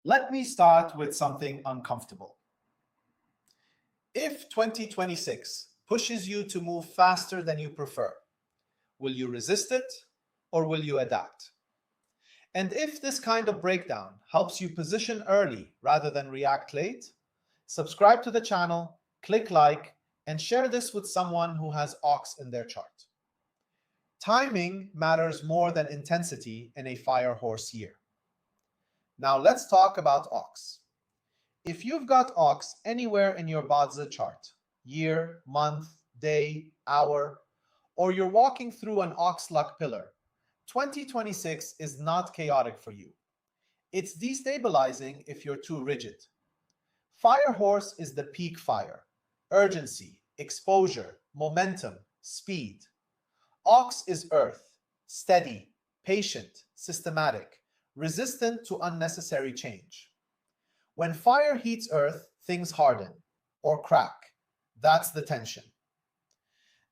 Let me start with something uncomfortable. If 2026 pushes you to move faster than you prefer, will you resist it or will you adapt? And if this kind of breakdown helps you position early rather than react late, subscribe to the channel, click like, and share this with someone who has ox in their chart. Timing matters more than intensity in a fire horse year. Now let's talk about ox. If you've got ox anywhere in your Bazi chart, year, month, day, hour, or you're walking through an ox luck pillar, 2026 is not chaotic for you. It's destabilizing if you're too rigid. Fire horse is the peak fire: urgency, exposure, momentum, speed. Ox is earth, steady, patient, systematic, resistant to unnecessary change. When fire heats earth, things harden or crack. That's the tension.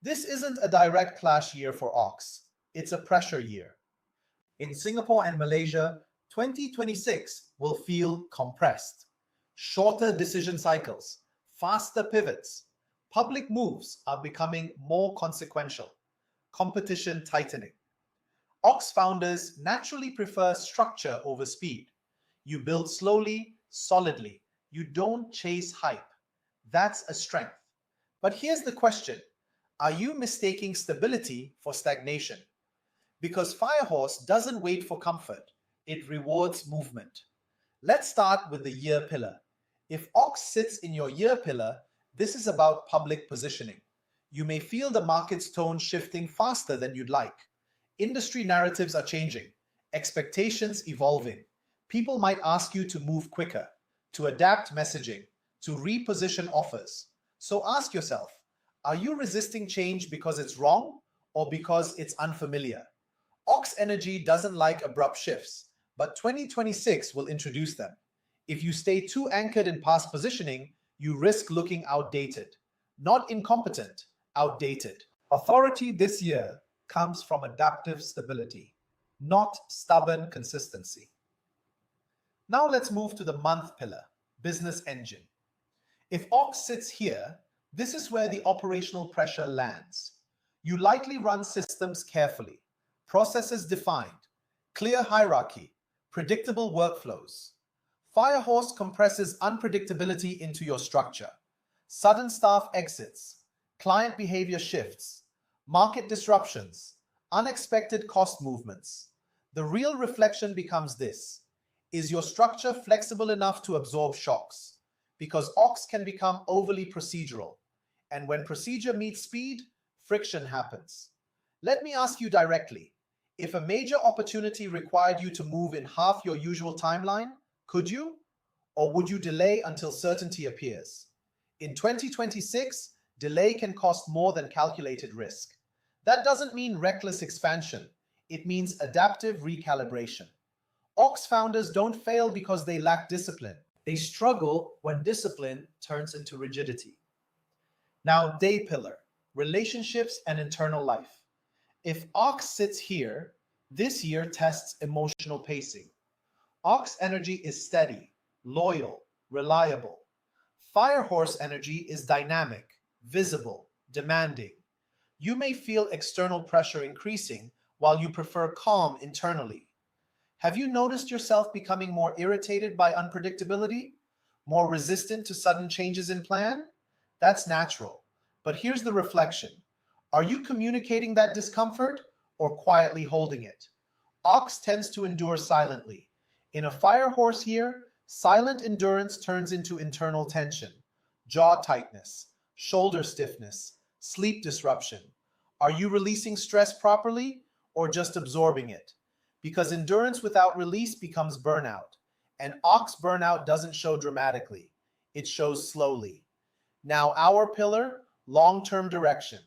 This isn't a direct clash year for ox, it's a pressure year. In Singapore and Malaysia, 2026 will feel compressed. Shorter decision cycles, faster pivots, public moves are becoming more consequential, competition tightening. Ox founders naturally prefer structure over speed. You build slowly, solidly. You don't chase hype. That's a strength. But here's the question: are you mistaking stability for stagnation? Because Firehorse doesn't wait for comfort, it rewards movement. Let's start with the year pillar. If Ox sits in your year pillar, this is about public positioning. You may feel the market's tone shifting faster than you'd like. Industry narratives are changing, expectations evolving. People might ask you to move quicker, to adapt messaging, to reposition offers. So ask yourself, are you resisting change because it's wrong or because it's unfamiliar? Ox energy doesn't like abrupt shifts, but 2026 will introduce them. If you stay too anchored in past positioning, you risk looking outdated. Not incompetent, outdated. Authority this year comes from adaptive stability, not stubborn consistency. Now let's move to the month pillar, business engine. If Ox sits here, this is where the operational pressure lands. You likely run systems carefully, processes defined, clear hierarchy, predictable workflows. Firehorse compresses unpredictability into your structure. Sudden staff exits, client behavior shifts, market disruptions, unexpected cost movements. The real reflection becomes this: is your structure flexible enough to absorb shocks? Because Ox can become overly procedural, and when procedure meets speed, friction happens. Let me ask you directly, if a major opportunity required you to move in half your usual timeline, could you? Or would you delay until certainty appears? In 2026, delay can cost more than calculated risk. That doesn't mean reckless expansion. It means adaptive recalibration. Ox founders don't fail because they lack discipline. They struggle when discipline turns into rigidity. Now, day pillar, relationships and internal life. If Ox sits here, this year tests emotional pacing. Ox energy is steady, loyal, reliable. Firehorse energy is dynamic, visible, demanding. You may feel external pressure increasing while you prefer calm internally. Have you noticed yourself becoming more irritated by unpredictability? More resistant to sudden changes in plan? That's natural. But here's the reflection. Are you communicating that discomfort or quietly holding it? Ox tends to endure silently. In a fire horse here, silent endurance turns into internal tension, jaw tightness, shoulder stiffness, sleep disruption. Are you releasing stress properly or just absorbing it? Because endurance without release becomes burnout, and Ox burnout doesn't show dramatically, it shows slowly. Now, our pillar, long-term direction.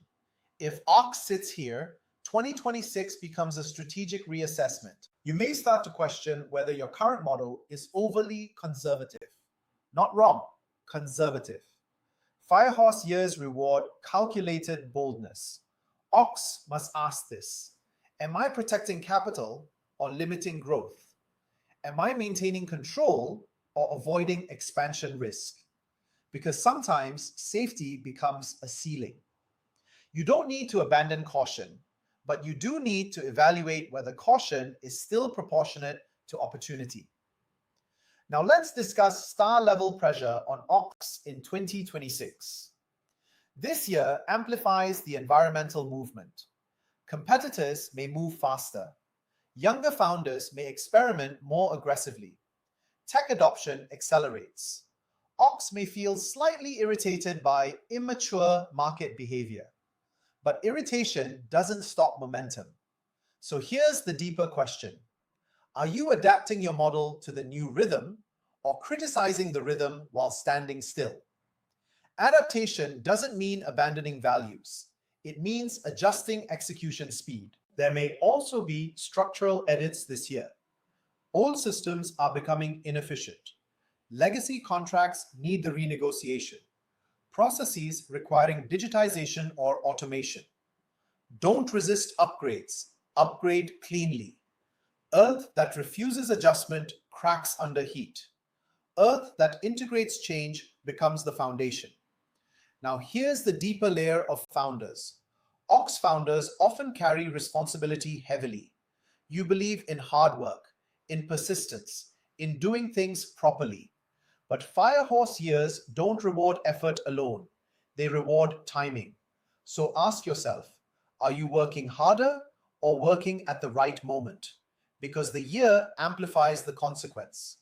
If Ox sits here, 2026 becomes a strategic reassessment. You may start to question whether your current model is overly conservative. Not wrong, conservative. Firehorse years reward calculated boldness. Ox must ask this: am I protecting capital or limiting growth? Am I maintaining control or avoiding expansion risk, because sometimes safety becomes a ceiling. You don't need to abandon caution, but you do need to evaluate whether caution is still proportionate to opportunity. Now let's discuss star level pressure on OX in 2026. This year amplifies the environmental movement. Competitors may move faster. Younger founders may experiment more aggressively. Tech adoption accelerates. OX may feel slightly irritated by immature market behavior. But irritation doesn't stop momentum. So here's the deeper question. Are you adapting your model to the new rhythm or criticizing the rhythm while standing still? Adaptation doesn't mean abandoning values. It means adjusting execution speed. There may also be structural edits this year. Old systems are becoming inefficient. Legacy contracts need the renegotiation. Processes requiring digitization or automation. Don't resist upgrades. Upgrade cleanly. Earth that refuses adjustment cracks under heat. Earth that integrates change becomes the foundation. Now here's the deeper layer of founders. OX founders often carry responsibility heavily. You believe in hard work, in persistence, in doing things properly. But firehorse years don't reward effort alone. They reward timing. So ask yourself, are you working harder or working at the right moment? Because the year amplifies the consequence.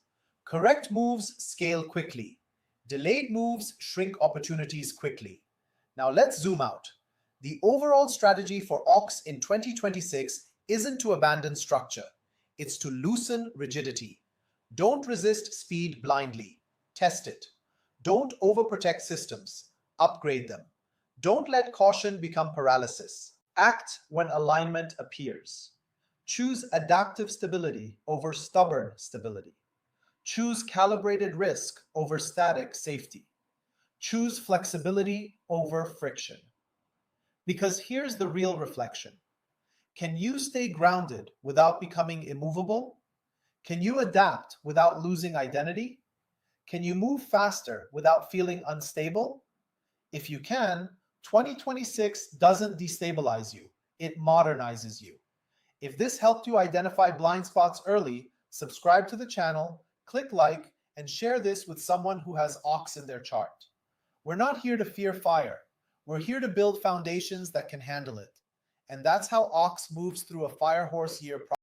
Correct moves scale quickly. Delayed moves shrink opportunities quickly. Now let's zoom out. The overall strategy for OX in 2026 isn't to abandon structure. It's to loosen rigidity. Don't resist speed blindly. Test it. Don't overprotect systems. Upgrade them. Don't let caution become paralysis. Act when alignment appears. Choose adaptive stability over stubborn stability. Choose calibrated risk over static safety. Choose flexibility over friction. Because here's the real reflection. Can you stay grounded without becoming immovable? Can you adapt without losing identity? Can you move faster without feeling unstable? If you can, 2026 doesn't destabilize you, it modernizes you. If this helped you identify blind spots early, subscribe to the channel, click like, and share this with someone who has OX in their chart. We're not here to fear fire. We're here to build foundations that can handle it. And that's how OX moves through a firehorse year process.